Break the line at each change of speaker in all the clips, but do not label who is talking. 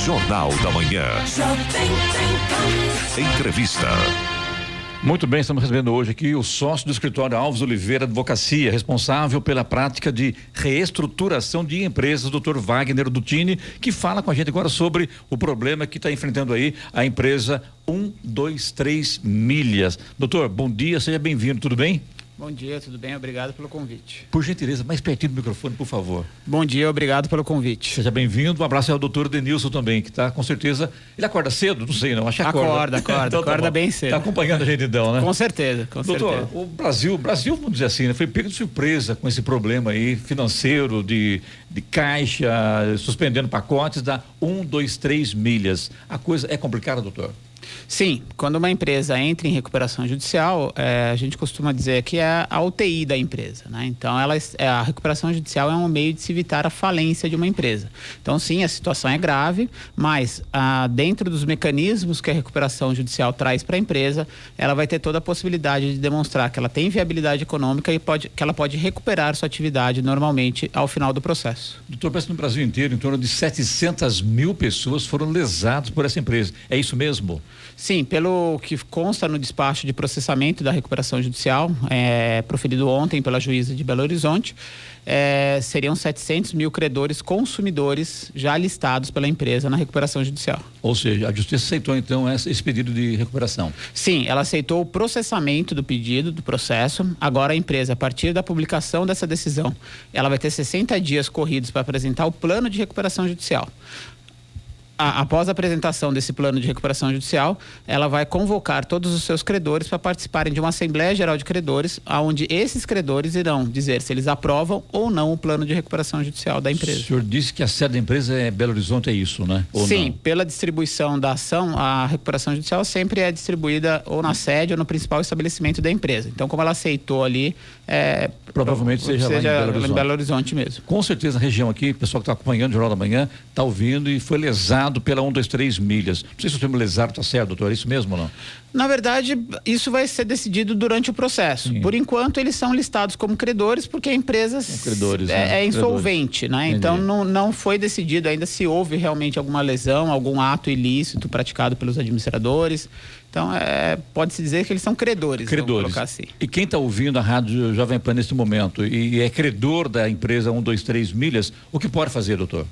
Jornal da Manhã. Entrevista.
Muito bem, estamos recebendo hoje aqui o sócio do escritório Alves Oliveira Advocacia, responsável pela prática de reestruturação de empresas, Dr. Wagner Dutini, que fala com a gente agora sobre o problema que está enfrentando aí a empresa 123 Milhas. Doutor, bom dia, seja bem-vindo, tudo bem?
Bom dia, tudo bem? Obrigado pelo convite.
Por gentileza, mais pertinho do microfone, por favor.
Bom dia, obrigado pelo convite.
Seja bem-vindo, um abraço ao doutor Denilson também, que está com certeza, ele acorda cedo? Não sei não, acho que acorda.
Então, acorda bem cedo.
Está acompanhando a gente então, né?
Com certeza,
doutor,
certeza.
O Brasil, vamos dizer assim, né, foi pego de surpresa com esse problema aí financeiro de caixa, suspendendo pacotes da 123 Milhas. A coisa é complicada, doutor?
Sim, quando uma empresa entra em recuperação judicial, a gente costuma dizer que é a UTI da empresa, né? Então, a recuperação judicial é um meio de se evitar a falência de uma empresa. Então, sim, a situação é grave, mas dentro dos mecanismos que a recuperação judicial traz para a empresa, ela vai ter toda a possibilidade de demonstrar que ela tem viabilidade econômica e que ela pode recuperar sua atividade normalmente ao final do processo.
Doutor, parece que no Brasil inteiro, em torno de 700 mil pessoas foram lesadas por essa empresa. É isso mesmo?
Sim, pelo que consta no despacho de processamento da recuperação judicial, proferido ontem pela juíza de Belo Horizonte, seriam 700 mil credores consumidores já listados pela empresa na recuperação judicial.
Ou seja, a justiça aceitou então esse pedido de recuperação?
Sim, ela aceitou o processamento do pedido, do processo. Agora a empresa, a partir da publicação dessa decisão, ela vai ter 60 dias corridos para apresentar o plano de recuperação judicial. Após a apresentação desse plano de recuperação judicial, ela vai convocar todos os seus credores para participarem de uma Assembleia Geral de Credores, onde esses credores irão dizer se eles aprovam ou não o plano de recuperação judicial da empresa.
O senhor disse que a sede da empresa é Belo Horizonte, é isso, né? Ou
sim,
não?
Pela distribuição da ação, a recuperação judicial sempre é distribuída ou na sede ou no principal estabelecimento da empresa. Então, como ela aceitou ali,
provavelmente seja lá em
Belo Horizonte mesmo.
Com certeza, na região aqui, o pessoal que está acompanhando o Jornal da Manhã está ouvindo e foi lesado pela 123 Milhas. Não sei se o termo lesado está certo, doutor, é isso mesmo ou não?
Na verdade, isso vai ser decidido durante o processo. Sim. Por enquanto, eles são listados como credores porque a empresa é insolvente, né? Então, não foi decidido ainda se houve realmente alguma lesão, algum ato ilícito praticado pelos administradores. Então, pode-se dizer que eles são credores. Vamos colocar assim.
E quem está ouvindo a Rádio Jovem Pan neste momento e é credor da empresa 123 Milhas, o que pode fazer, doutor?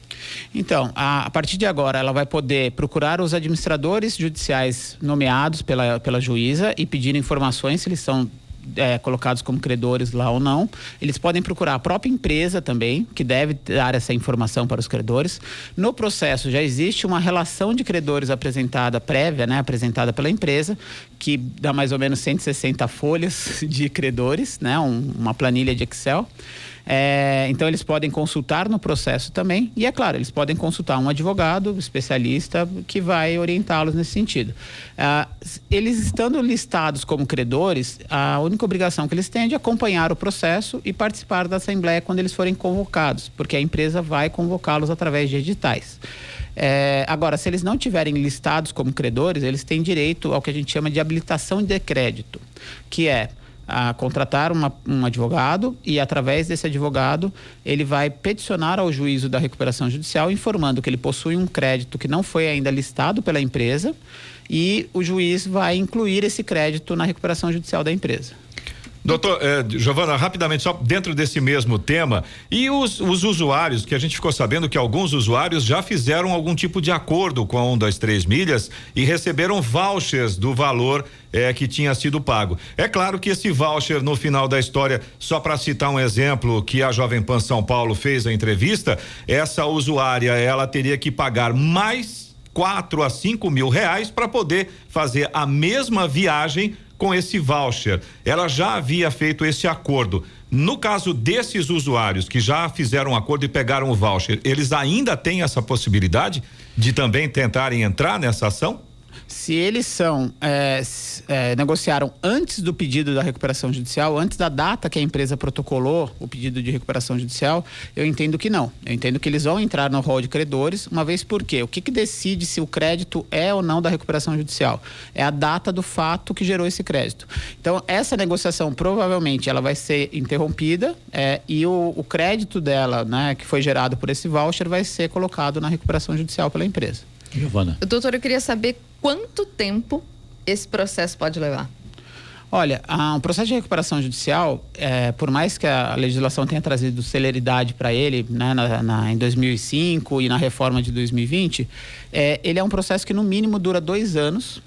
Então, a partir de agora, ela vai poder procurar os administradores judiciais nomeados pela juíza e pedir informações se eles são colocados como credores lá ou não. Eles podem procurar a própria empresa também, que deve dar essa informação para os credores. No processo já existe uma relação de credores apresentada prévia, né, apresentada pela empresa, que dá mais ou menos 160 folhas de credores, né, uma planilha de Excel. Então eles podem consultar no processo também e, é claro, eles podem consultar um advogado especialista que vai orientá-los nesse sentido. Eles estando listados como credores, a única obrigação que eles têm é de acompanhar o processo e participar da assembleia quando eles forem convocados, porque a empresa vai convocá-los através de editais. Agora, se eles não tiverem listados como credores, eles têm direito ao que a gente chama de habilitação de crédito, que é a contratar um advogado e, através desse advogado, ele vai peticionar ao juízo da recuperação judicial informando que ele possui um crédito que não foi ainda listado pela empresa e o juiz vai incluir esse crédito na recuperação judicial da empresa.
Doutor, Giovana, rapidamente, só dentro desse mesmo tema, e os usuários, que a gente ficou sabendo que alguns usuários já fizeram algum tipo de acordo com a 123 Milhas e receberam vouchers do valor que tinha sido pago. É claro que esse voucher, no final da história, só para citar um exemplo que a Jovem Pan São Paulo fez a entrevista, essa usuária, ela teria que pagar mais 4 a 5 mil reais para poder fazer a mesma viagem com esse voucher. Ela já havia feito esse acordo. No caso desses usuários que já fizeram um acordo e pegaram o voucher, eles ainda têm essa possibilidade de também tentarem entrar nessa ação?
Se eles negociaram antes do pedido da recuperação judicial, antes da data que a empresa protocolou o pedido de recuperação judicial, eu entendo que não. Eu entendo que eles vão entrar no rol de credores, uma vez porque o que decide se o crédito é ou não da recuperação judicial? É a data do fato que gerou esse crédito. Então, essa negociação provavelmente ela vai ser interrompida e o crédito dela, né, que foi gerado por esse voucher, vai ser colocado na recuperação judicial pela empresa.
Giovana.
Doutor, eu queria saber quanto tempo esse processo pode levar.
Olha, o processo de recuperação judicial, por mais que a legislação tenha trazido celeridade para ele, né, em 2005 e na reforma de 2020, ele é um processo que no mínimo dura 2 anos,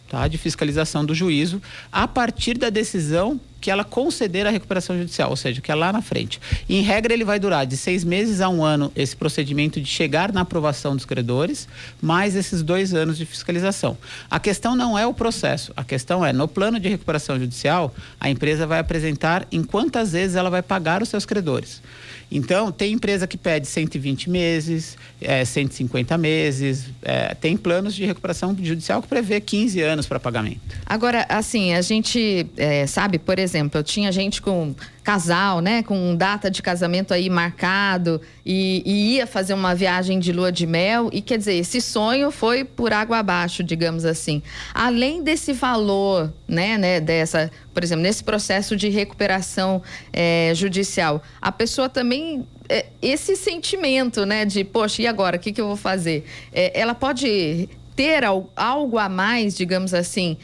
tá, de fiscalização do juízo, a partir da decisão que ela conceder a recuperação judicial, ou seja, que é lá na frente. Em regra, ele vai durar de 6 meses a 1 ano esse procedimento de chegar na aprovação dos credores, mais esses 2 anos de fiscalização. A questão não é o processo, a questão é, no plano de recuperação judicial, a empresa vai apresentar em quantas vezes ela vai pagar os seus credores. Então, tem empresa que pede 120 meses, 150 meses, tem planos de recuperação judicial que prevê 15 anos para pagamento.
Agora, assim, a gente sabe, por exemplo, eu tinha gente com casal, né, com data de casamento aí marcado e ia fazer uma viagem de lua de mel e, quer dizer, esse sonho foi por água abaixo, digamos assim. Além desse valor, né, dessa, por exemplo, nesse processo de recuperação judicial, a pessoa também, esse sentimento, né, de, poxa, e agora, o que eu vou fazer? Ela pode ter algo a mais, digamos assim,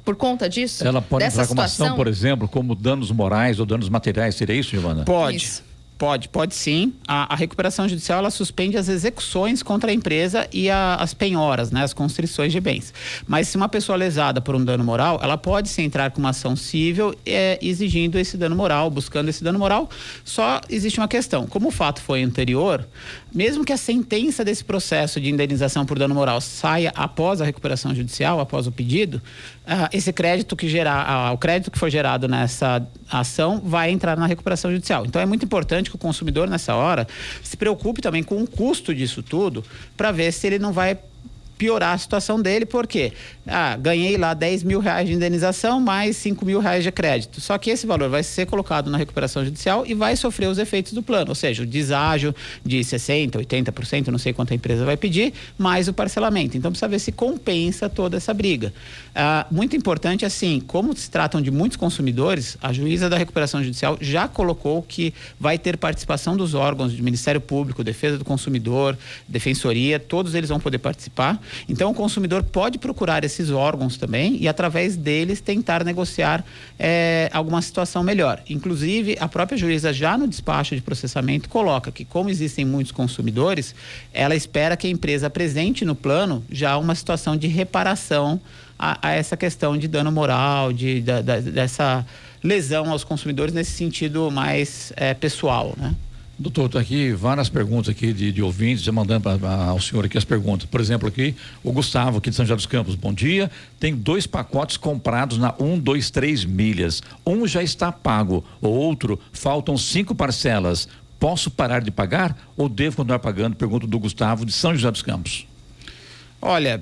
por conta disso?
Ela pode
dessa
entrar com uma ação,
situação?
por exemplo, como danos morais ou danos materiais, seria isso, Giovana?
Pode.
Isso.
Pode sim. A recuperação judicial, ela suspende as execuções contra a empresa e as penhoras, né, as constrições de bens. Mas se uma pessoa lesada por um dano moral, ela pode sim entrar com uma ação civil exigindo esse dano moral, buscando esse dano moral. Só existe uma questão. Como o fato foi anterior, mesmo que a sentença desse processo de indenização por dano moral saia após a recuperação judicial, após o pedido, esse crédito o crédito que for gerado nessa ação vai entrar na recuperação judicial. Então é muito importante que o consumidor nessa hora se preocupe também com o custo disso tudo para ver se ele não vai piorar a situação dele, porque ganhei lá 10 mil reais de indenização mais 5 mil reais de crédito. Só que esse valor vai ser colocado na recuperação judicial e vai sofrer os efeitos do plano, ou seja, o deságio de 60%, 80%, não sei quanto a empresa vai pedir, mais o parcelamento. Então precisa ver se compensa toda essa briga. Muito importante, assim, como se tratam de muitos consumidores, a juíza da recuperação judicial já colocou que vai ter participação dos órgãos do Ministério Público, Defesa do Consumidor, Defensoria, todos eles vão poder participar. Então o consumidor pode procurar esses órgãos também e através deles tentar negociar alguma situação melhor. Inclusive a própria juíza já no despacho de processamento coloca que, como existem muitos consumidores, ela espera que a empresa apresente no plano já uma situação de reparação a essa questão de dano moral, dessa lesão aos consumidores nesse sentido mais pessoal, né?
Doutor, está aqui várias perguntas aqui de ouvintes, já mandando ao senhor aqui as perguntas. Por exemplo, aqui, o Gustavo, aqui de São José dos Campos. Bom dia. Tem 2 pacotes comprados na 123 milhas. Um já está pago, o outro faltam 5 parcelas. Posso parar de pagar ou devo continuar pagando? Pergunta do Gustavo, de São José dos Campos.
Olha,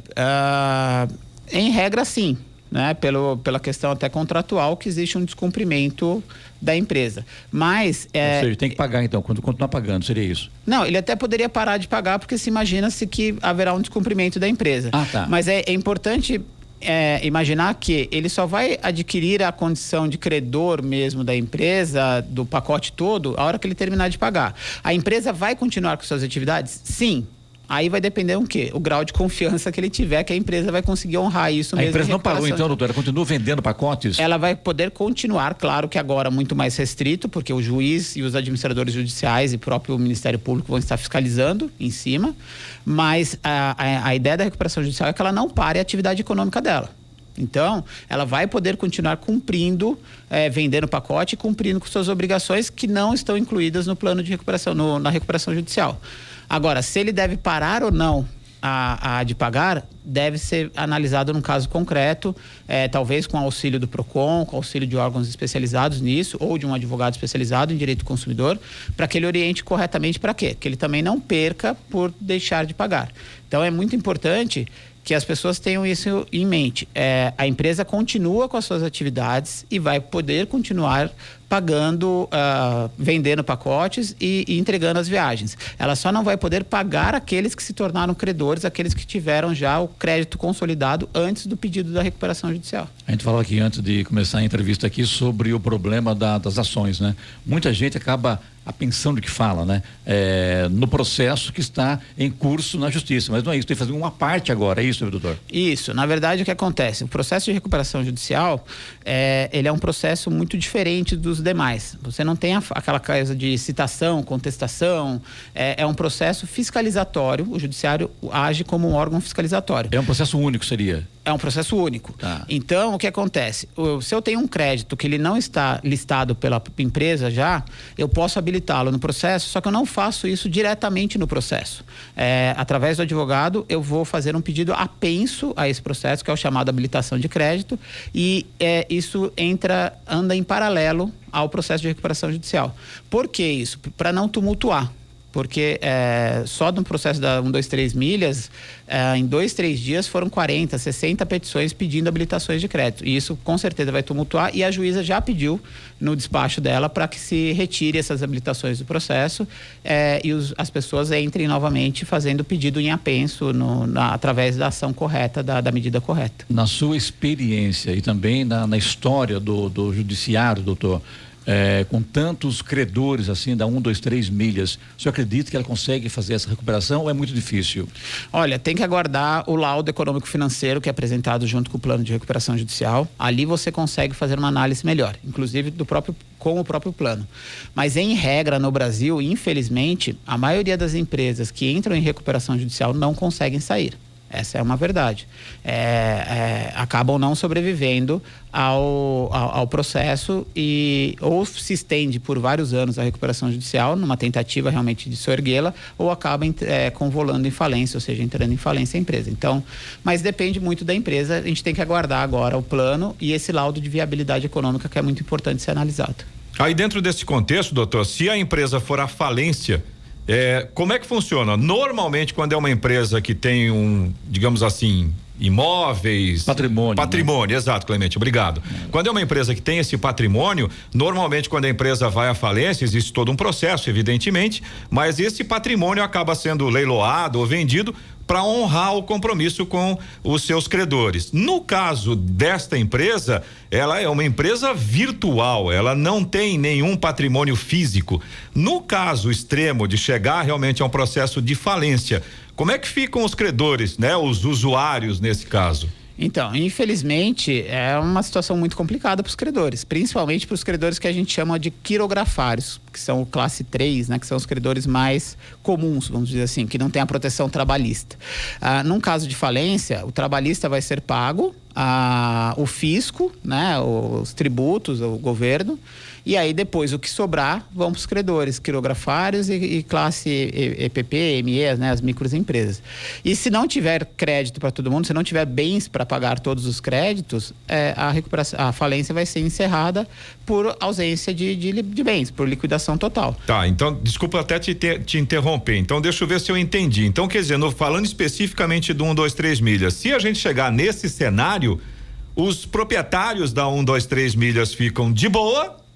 em regra, sim. Né, pela questão até contratual, que existe um descumprimento da empresa. Mas
ou seja, tem que pagar então, quando continuar pagando, seria isso?
Não, ele até poderia parar de pagar, porque se imagina-se que haverá um descumprimento da empresa.
Tá.
Mas é importante imaginar que ele só vai adquirir a condição de credor mesmo da empresa, do pacote todo, a hora que ele terminar de pagar. A empresa vai continuar com suas atividades? Sim. Aí vai depender o quê? O grau de confiança que ele tiver, que a empresa vai conseguir honrar isso mesmo.
A empresa não parou então, doutor? Ela continua vendendo pacotes?
Ela vai poder continuar, claro que agora muito mais restrito, porque o juiz e os administradores judiciais e próprio Ministério Público vão estar fiscalizando em cima, mas a ideia da recuperação judicial é que ela não pare a atividade econômica dela. Então, ela vai poder continuar cumprindo, vendendo pacote e cumprindo com suas obrigações que não estão incluídas no plano de recuperação, na recuperação judicial. Agora, se ele deve parar ou não de pagar, deve ser analisado num caso concreto, talvez com auxílio do PROCON, com auxílio de órgãos especializados nisso, ou de um advogado especializado em direito do consumidor, para que ele oriente corretamente para quê? Que ele também não perca por deixar de pagar. Então, é muito importante que as pessoas tenham isso em mente. A empresa continua com as suas atividades e vai poder continuar pagando, vendendo pacotes e entregando as viagens. Ela só não vai poder pagar aqueles que se tornaram credores, aqueles que tiveram já o crédito consolidado antes do pedido da recuperação judicial.
A gente falou aqui antes de começar a entrevista aqui sobre o problema das ações, né? Muita gente acaba a pensão do que fala, né? No processo que está em curso na justiça. Mas não é isso, tem que fazer uma parte agora, é isso, doutor?
Isso, na verdade o que acontece? O processo de recuperação judicial, ele é um processo muito diferente dos demais. Você não tem aquela coisa de citação, contestação, é um processo fiscalizatório, o judiciário age como um órgão fiscalizatório.
É um processo único, seria?
É um processo único.
Tá.
Então, o que acontece? Se eu tenho um crédito que ele não está listado pela empresa já, eu posso habilitá-lo no processo, só que eu não faço isso diretamente no processo. Através do advogado, eu vou fazer um pedido apenso a esse processo, que é o chamado habilitação de crédito, e isso anda em paralelo ao processo de recuperação judicial. Por que isso? Para não tumultuar. Porque só no processo da 123 milhas, em 2-3 dias foram 40, 60 petições pedindo habilitações de crédito. E isso com certeza vai tumultuar, e a juíza já pediu no despacho dela para que se retire essas habilitações do processo e as pessoas entrem novamente fazendo o pedido em apenso através da ação correta, da medida correta.
Na sua experiência e também na história do judiciário, doutor, com tantos credores assim da 123 milhas, o senhor acredita que ela consegue fazer essa recuperação ou é muito difícil?
Olha, tem que aguardar o laudo econômico-financeiro que é apresentado junto com o plano de recuperação judicial. Ali você consegue fazer uma análise melhor, inclusive com o próprio plano. Mas em regra no Brasil, infelizmente, a maioria das empresas que entram em recuperação judicial não conseguem sair. Essa é uma verdade. Acabam não sobrevivendo ao processo ou se estende por vários anos a recuperação judicial, numa tentativa realmente de soerguê-la, ou acaba convolando em falência, ou seja, entrando em falência a empresa. Então, mas depende muito da empresa, a gente tem que aguardar agora o plano e esse laudo de viabilidade econômica, que é muito importante ser analisado.
Aí dentro desse contexto, doutor, se a empresa for à falência, como é que funciona? Normalmente, quando é uma empresa que tem digamos assim, imóveis... Patrimônio, né? Exato, Clemente, obrigado. Quando é uma empresa que tem esse patrimônio, normalmente quando a empresa vai à falência, existe todo um processo, evidentemente, mas esse patrimônio acaba sendo leiloado ou vendido para honrar o compromisso com os seus credores. No caso desta empresa, ela é uma empresa virtual, ela não tem nenhum patrimônio físico. No caso extremo de chegar realmente a um processo de falência, como é que ficam os credores, né? Os usuários nesse caso?
Então, infelizmente, é uma situação muito complicada para os credores, principalmente para os credores que a gente chama de quirografários, que são o classe 3, né, que são os credores mais comuns, vamos dizer assim, que não tem a proteção trabalhista. Num caso de falência, o trabalhista vai ser pago, o fisco, né, os tributos, o governo, e aí depois o que sobrar vão para os credores, quirografários e classe EPP, ME, né, as microempresas. E se não tiver crédito para todo mundo, se não tiver bens para pagar todos os créditos, a falência vai ser encerrada por ausência de bens, por liquidação total.
Tá, então, desculpa até te interromper, então deixa eu ver se eu entendi. Então, quer dizer, falando especificamente do 123 milhas, se a gente chegar nesse cenário, os proprietários da 123 milhas ficam de boa,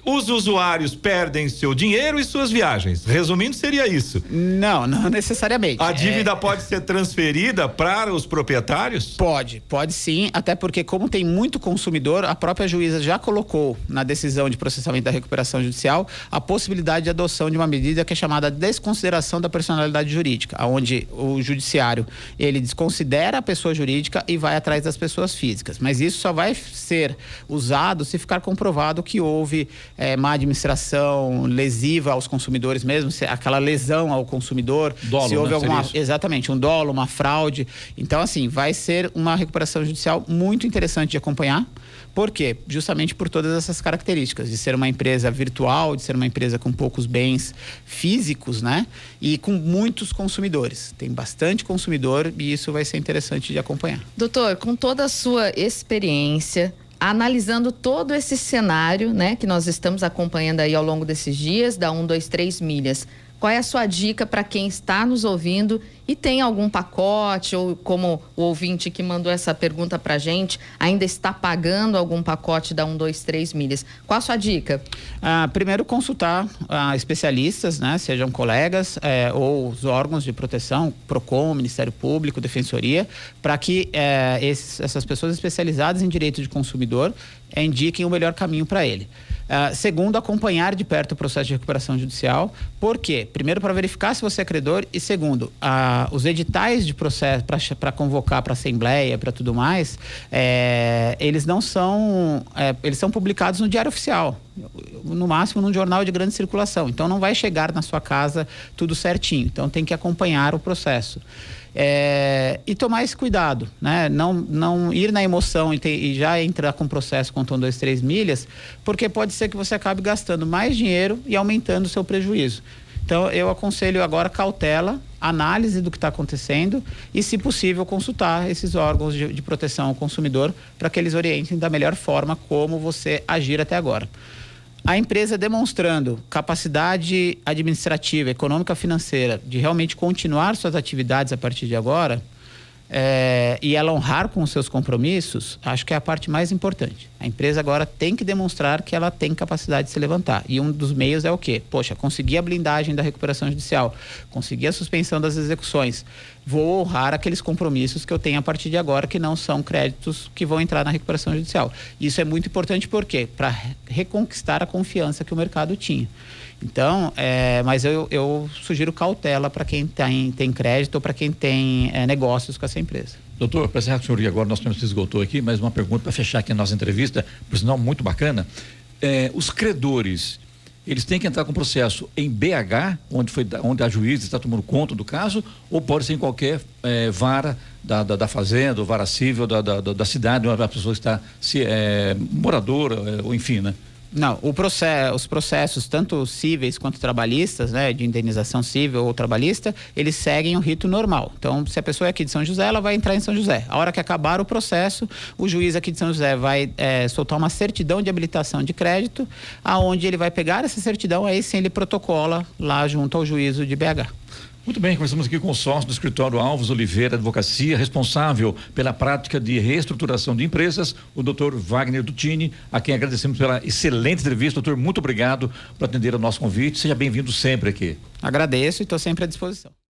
os usuários perdem seu dinheiro e suas viagens. Resumindo, seria isso.
Não necessariamente.
A dívida pode ser transferida para os proprietários?
Pode sim, até porque como tem muito consumidor, a própria juíza já colocou na decisão de processamento da recuperação judicial a possibilidade de adoção de uma medida que é chamada desconsideração da personalidade jurídica, onde o judiciário, ele desconsidera a pessoa jurídica e vai atrás das pessoas físicas. Mas isso só vai ser usado se ficar comprovado que houve má administração lesiva aos consumidores mesmo, aquela lesão ao consumidor,
dolo,
se houve
exatamente,
um dolo, uma fraude. Então, assim, vai ser uma recuperação judicial muito interessante de acompanhar. Por quê? Justamente por todas essas características, de ser uma empresa virtual, de ser uma empresa com poucos bens físicos, né? E com muitos consumidores. Tem bastante consumidor e isso vai ser interessante de acompanhar.
Doutor, com toda a sua experiência, analisando todo esse cenário, né, que nós estamos acompanhando aí ao longo desses dias, da 123 milhas, qual é a sua dica para quem está nos ouvindo e tem algum pacote, ou como o ouvinte que mandou essa pergunta para a gente, ainda está pagando algum pacote da 123 milhas. Qual a sua dica?
Primeiro, consultar especialistas, né, sejam colegas ou os órgãos de proteção, PROCON, Ministério Público, Defensoria, para que essas pessoas especializadas em direito de consumidor indiquem o melhor caminho para ele. Segundo, acompanhar de perto o processo de recuperação judicial. Por quê? Primeiro, para verificar se você é credor, e segundo, os editais de processo para convocar para assembleia, para tudo mais, eles não são, eles são publicados no Diário Oficial, no máximo num jornal de grande circulação. Então não vai chegar na sua casa tudo certinho. Então tem que acompanhar o processo. E tomar esse cuidado, né? Não ir na emoção e já entrar com o processo com 123 milhas, porque pode ser que você acabe gastando mais dinheiro e aumentando o seu prejuízo. Então, eu aconselho agora cautela, análise do que está acontecendo e, se possível, consultar esses órgãos de proteção ao consumidor para que eles orientem da melhor forma como você agir até agora. A empresa demonstrando capacidade administrativa, econômica, financeira de realmente continuar suas atividades a partir de agora e ela honrar com os seus compromissos, acho que é a parte mais importante. A empresa agora tem que demonstrar que ela tem capacidade de se levantar. E um dos meios é o quê? Poxa, consegui a blindagem da recuperação judicial, consegui a suspensão das execuções, vou honrar aqueles compromissos que eu tenho a partir de agora, que não são créditos que vão entrar na recuperação judicial. Isso é muito importante, por quê? Para reconquistar a confiança que o mercado tinha. Então, mas eu sugiro cautela para quem tem crédito ou para quem tem negócios com essa empresa.
Doutor, para encerrar com o senhor, e agora nosso tempo se esgotou aqui, mas uma pergunta para fechar aqui a nossa entrevista, por sinal muito bacana. Os credores, eles têm que entrar com processo em BH, onde a juíza está tomando conta do caso, ou pode ser em qualquer vara da fazenda, ou vara civil da cidade, onde a pessoa está moradora, ou enfim, né?
Não, os processos, tanto cíveis quanto trabalhistas, né, de indenização civil ou trabalhista, eles seguem o rito normal. Então, se a pessoa é aqui de São José, ela vai entrar em São José. A hora que acabar o processo, o juiz aqui de São José vai soltar uma certidão de habilitação de crédito, aonde ele vai pegar essa certidão, aí sim ele protocola lá junto ao juízo de BH.
Muito bem, conversamos aqui com o sócio do escritório Alves Oliveira Advocacia, responsável pela prática de reestruturação de empresas, o Dr. Wagner Dutini, a quem agradecemos pela excelente entrevista. Doutor, muito obrigado por atender ao nosso convite. Seja bem-vindo sempre aqui.
Agradeço e estou sempre à disposição.